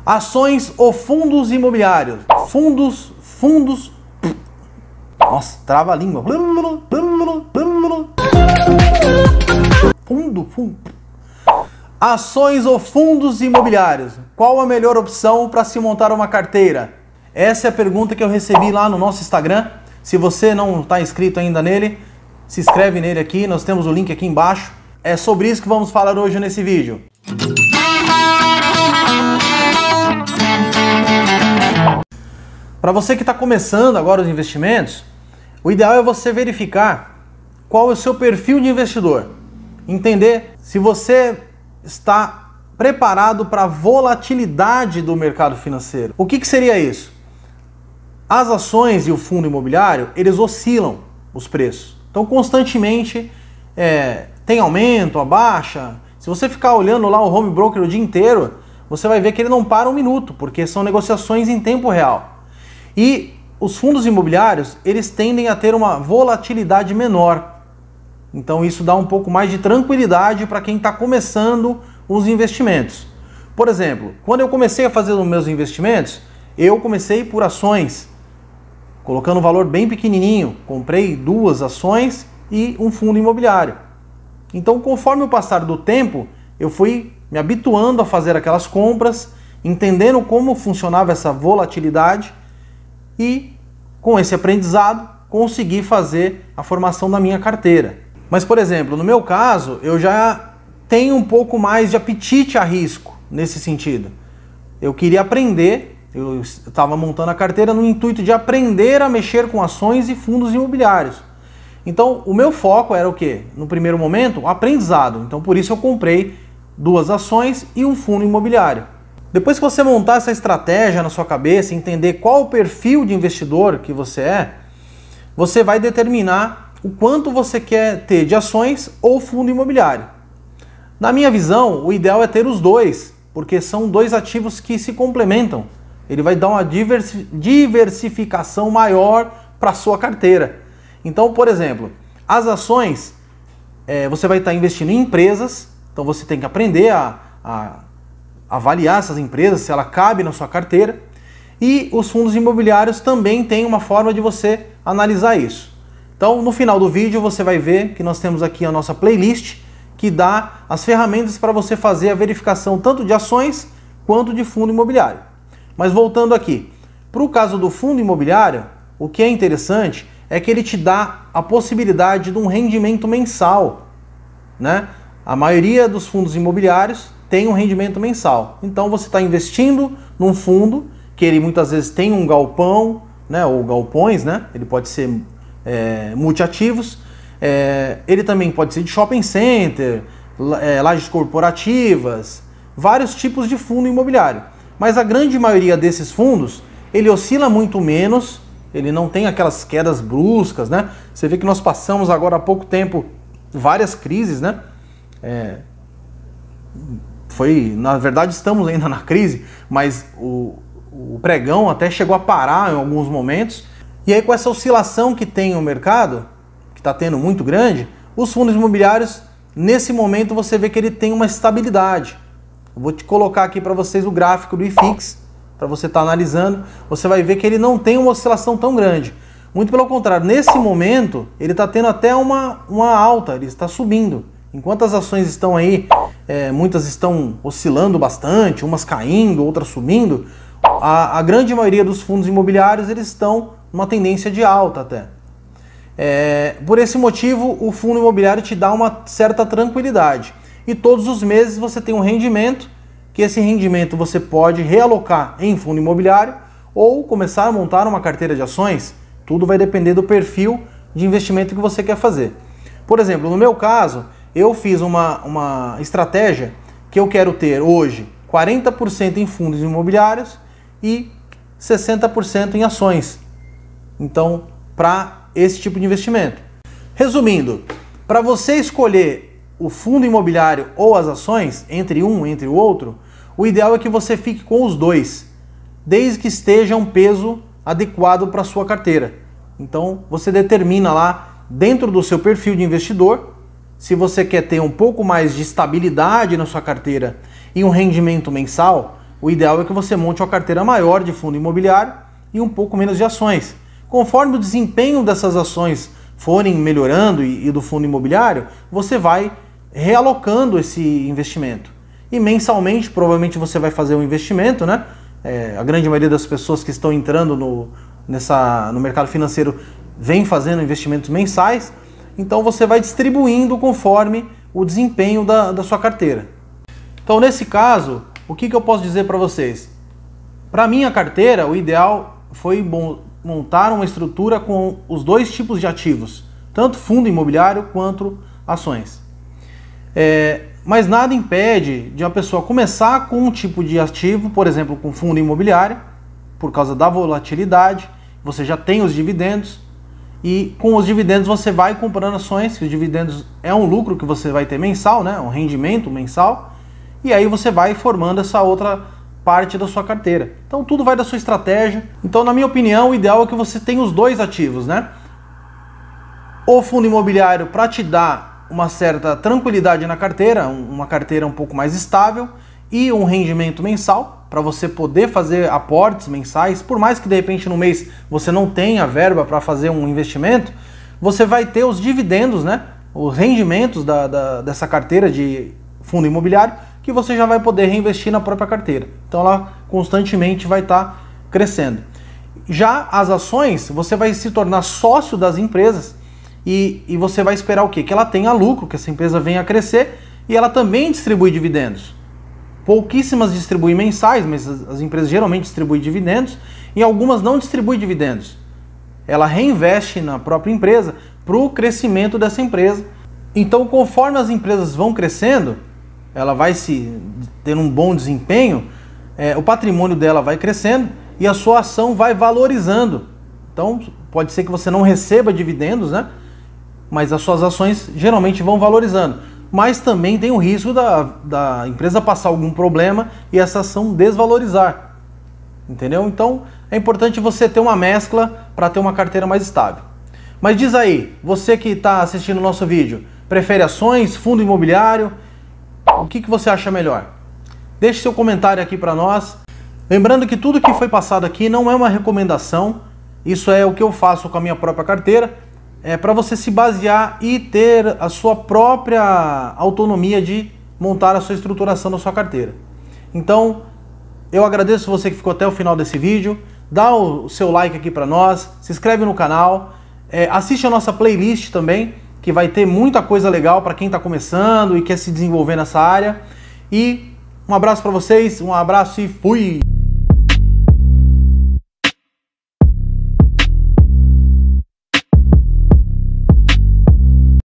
Ações ou fundos imobiliários? Fundos. Nossa, trava a língua. Fundo. Ações ou fundos imobiliários? Qual a melhor opção para se montar uma carteira? Essa é a pergunta que eu recebi lá no nosso Instagram. Se você não está inscrito ainda nele, se inscreve nele aqui, nós temos o link aqui embaixo. É sobre isso que vamos falar hoje nesse vídeo. Para você que está começando agora os investimentos, o ideal é você verificar qual é o seu perfil de investidor. Entender se você está preparado para a volatilidade do mercado financeiro. O que seria isso? As ações e o fundo imobiliário, eles oscilam os preços. Então, constantemente tem aumento, abaixa. Se você ficar olhando lá o home broker o dia inteiro, você vai ver que ele não para um minuto, porque são negociações em tempo real. E os fundos imobiliários, eles tendem a ter uma volatilidade menor. Então isso dá um pouco mais de tranquilidade para quem está começando os investimentos. Por exemplo, quando eu comecei a fazer os meus investimentos, eu comecei por ações, colocando um valor bem pequenininho. Comprei 2 ações e um fundo imobiliário. Então, conforme o passar do tempo, eu fui me habituando a fazer aquelas compras, entendendo como funcionava essa volatilidade e, com esse aprendizado, consegui fazer a formação da minha carteira. Mas, por exemplo, no meu caso, eu já tenho um pouco mais de apetite a risco nesse sentido. Eu queria aprender, eu estava montando a carteira no intuito de aprender a mexer com ações e fundos imobiliários. Então, o meu foco era o quê? No primeiro momento, o aprendizado. Então, por isso eu comprei 2 ações e um fundo imobiliário. Depois que você montar essa estratégia na sua cabeça, entender qual o perfil de investidor que você é, você vai determinar o quanto você quer ter de ações ou fundo imobiliário. Na minha visão, o ideal é ter os dois, porque são 2 ativos que se complementam. Ele vai dar uma diversificação maior para a sua carteira. Então, por exemplo, as ações, você vai estar investindo em empresas, então você tem que aprender a avaliar essas empresas, se ela cabe na sua carteira. E os fundos imobiliários também tem uma forma de você analisar isso. Então, no final do vídeo, você vai ver que nós temos aqui a nossa playlist, que dá as ferramentas para você fazer a verificação tanto de ações quanto de fundo imobiliário. Mas voltando aqui, para o caso do fundo imobiliário, o que é interessante é que ele te dá a possibilidade de um rendimento mensal, né? A maioria dos fundos imobiliários tem um rendimento mensal. Então você está investindo num fundo que ele muitas vezes tem um galpão, né, ou galpões, né? Ele pode ser multiativos. Ele também pode ser de shopping center, lajes corporativas, vários tipos de fundo imobiliário. Mas a grande maioria desses fundos, ele oscila muito menos, ele não tem aquelas quedas bruscas, né? Você vê que nós passamos agora há pouco tempo várias crises, né? Na verdade estamos ainda na crise, mas o pregão até chegou a parar em alguns momentos. E aí, com essa oscilação que tem o mercado, que está tendo muito grande, os fundos imobiliários, nesse momento você vê que ele tem uma estabilidade. Eu vou te colocar aqui para vocês o gráfico do IFIX, para você estar analisando. Você vai ver que ele não tem uma oscilação tão grande. Muito pelo contrário, nesse momento ele está tendo até uma alta, ele está subindo. Enquanto as ações estão aí, muitas estão oscilando bastante, umas caindo, outras subindo, a grande maioria dos fundos imobiliários eles estão numa tendência de alta até. Por esse motivo, o fundo imobiliário te dá uma certa tranquilidade. E todos os meses você tem um rendimento, que esse rendimento você pode realocar em fundo imobiliário ou começar a montar uma carteira de ações. Tudo vai depender do perfil de investimento que você quer fazer. Por exemplo, no meu caso, eu fiz uma estratégia que eu quero ter hoje 40% em fundos imobiliários e 60% em ações. Então, para esse tipo de investimento. Resumindo, para você escolher o fundo imobiliário ou as ações, entre um entre o outro, o ideal é que você fique com os dois, desde que esteja um peso adequado para a sua carteira. Então, você determina lá, dentro do seu perfil de investidor, se você quer ter um pouco mais de estabilidade na sua carteira e um rendimento mensal, o ideal é que você monte uma carteira maior de fundo imobiliário e um pouco menos de ações. Conforme o desempenho dessas ações forem melhorando e do fundo imobiliário, você vai realocando esse investimento. E mensalmente, provavelmente você vai fazer um investimento, né? A grande maioria das pessoas que estão entrando no mercado financeiro vem fazendo investimentos mensais, então você vai distribuindo conforme o desempenho da sua carteira. Então, nesse caso, o que eu posso dizer para vocês? Para minha carteira, o ideal foi montar uma estrutura com os dois tipos de ativos, tanto fundo imobiliário quanto ações. Mas nada impede de uma pessoa começar com um tipo de ativo, por exemplo, com fundo imobiliário, por causa da volatilidade, você já tem os dividendos, e com os dividendos você vai comprando ações, que os dividendos é um lucro que você vai ter mensal, né? Um rendimento mensal, e aí você vai formando essa outra parte da sua carteira. Então tudo vai da sua estratégia. Então, na minha opinião, o ideal é que você tenha os dois ativos, né? O fundo imobiliário para te dar uma certa tranquilidade na carteira, uma carteira um pouco mais estável, e um rendimento mensal para você poder fazer aportes mensais. Por mais que de repente no mês você não tenha verba para fazer um investimento, você vai ter os dividendos, né? Os rendimentos dessa carteira de fundo imobiliário, que você já vai poder reinvestir na própria carteira. Então ela constantemente vai estar crescendo. Já as ações, você vai se tornar sócio das empresas e você vai esperar o quê? Que ela tenha lucro, que essa empresa venha a crescer, e ela também distribui dividendos. Pouquíssimas distribuem mensais, mas as empresas geralmente distribuem dividendos, e algumas não distribuem dividendos. Ela reinveste na própria empresa para o crescimento dessa empresa. Então, conforme as empresas vão crescendo, ela vai ter um bom desempenho, o patrimônio dela vai crescendo e a sua ação vai valorizando. Então, pode ser que você não receba dividendos, né? Mas as suas ações geralmente vão valorizando. Mas também tem o risco da empresa passar algum problema e essa ação desvalorizar. Entendeu? Então, é importante você ter uma mescla para ter uma carteira mais estável. Mas diz aí, você que está assistindo o nosso vídeo, prefere ações, fundo imobiliário? O que você acha melhor? Deixe seu comentário aqui para nós. Lembrando que tudo que foi passado aqui não é uma recomendação, isso é o que eu faço com a minha própria carteira, para você se basear e ter a sua própria autonomia de montar a sua estruturação da sua carteira. Então, eu agradeço você que ficou até o final desse vídeo, dá o seu like aqui para nós, se inscreve no canal, assiste a nossa playlist também, que vai ter muita coisa legal para quem está começando e quer se desenvolver nessa área. E um abraço para vocês, um abraço e fui!